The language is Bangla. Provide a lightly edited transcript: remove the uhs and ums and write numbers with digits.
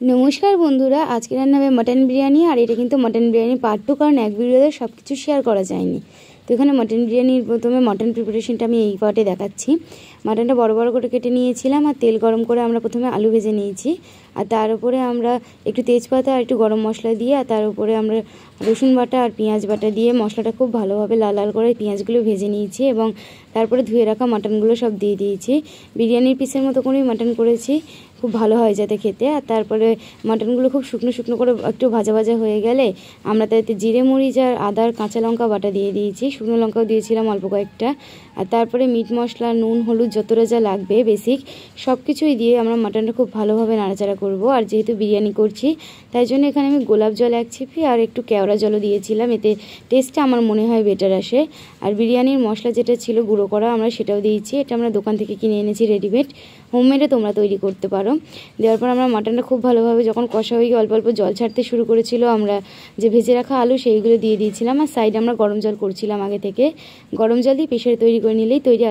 नमस्कार बंधुरा आज के रान्ना मटन बिरियानी और ये क्योंकि मटन बिरियानी पार्ट 2 कारण एक भिडियोते सबकिछु शेयर करा जायनि। तो एखाने मटन बिरियानिर प्रथमे मटन प्रिपारेशनटा आमि एई पार्टे देखाच्छि। मटनटा बड़ बड़ करे केटे नियेछिलाम और तेल गरम करे आमरा प्रथमे आलू भेजे नियेछि और तार उपरे आमरा एकटु तेजपाता और एकटु गरम मशला दिए और तार उपरे आमरा रसुन बाटा और पेঁয়াজ बाटा दिए मशलाटा खूब भालोभाबे लाल लाल करे पेঁয়াজগুলো भेजे निয়েछि এবং তারপরে ধুয়ে রাখা মাটনগুলো সব দিয়ে দিয়েছি। বিরিয়ানির পিসের মতো করেই মাটন করেছি, খুব ভালো হয় যাতে খেতে। আর তারপরে মাটনগুলো খুব শুকনো শুকনো করে একটু ভাজা ভাজা হয়ে গেলে আমরা তাতে জিরে মরিচ আর আদার কাঁচা লঙ্কা বাটা দিয়ে দিয়েছি, শুকনো লঙ্কাও দিয়েছিলাম অল্প কয়েকটা। আর তারপরে মিট মশলা নুন হলুদ যতটা যা লাগবে বেসিক সব কিছুই দিয়ে আমরা মাটনটা খুব ভালোভাবে নাড়াচাড়া করব। আর যেহেতু বিরিয়ানি করছি তাই জন্য এখানে আমি গোলাপ জল 1 ছিপি আর একটু কেওড়া জলও দিয়েছিলাম, এতে টেস্টটা আমার মনে হয় বেটার আসে। আর বিরিয়ানির মশলা যেটা ছিল গুঁড়ো করা আমরা সেটাও দিয়েছি, এটা আমরা দোকান থেকে কিনে এনেছি রেডিমেড, হোমমেডে তোমরা তৈরি করতে পারো। দেওয়ার পর আমরা মাটনটা খুব ভালোভাবে যখন কষা হয়ে গিয়ে অল্প অল্প জল ছাড়তে শুরু করেছিল আমরা যে ভেজে রাখা আলু সেইগুলো দিয়ে দিয়েছিলাম। আর সাইডে আমরা গরম জল করছিলাম আগে থেকে, গরম জল দিয়ে প্রেসারে তৈরি করে নিলেই তৈরি।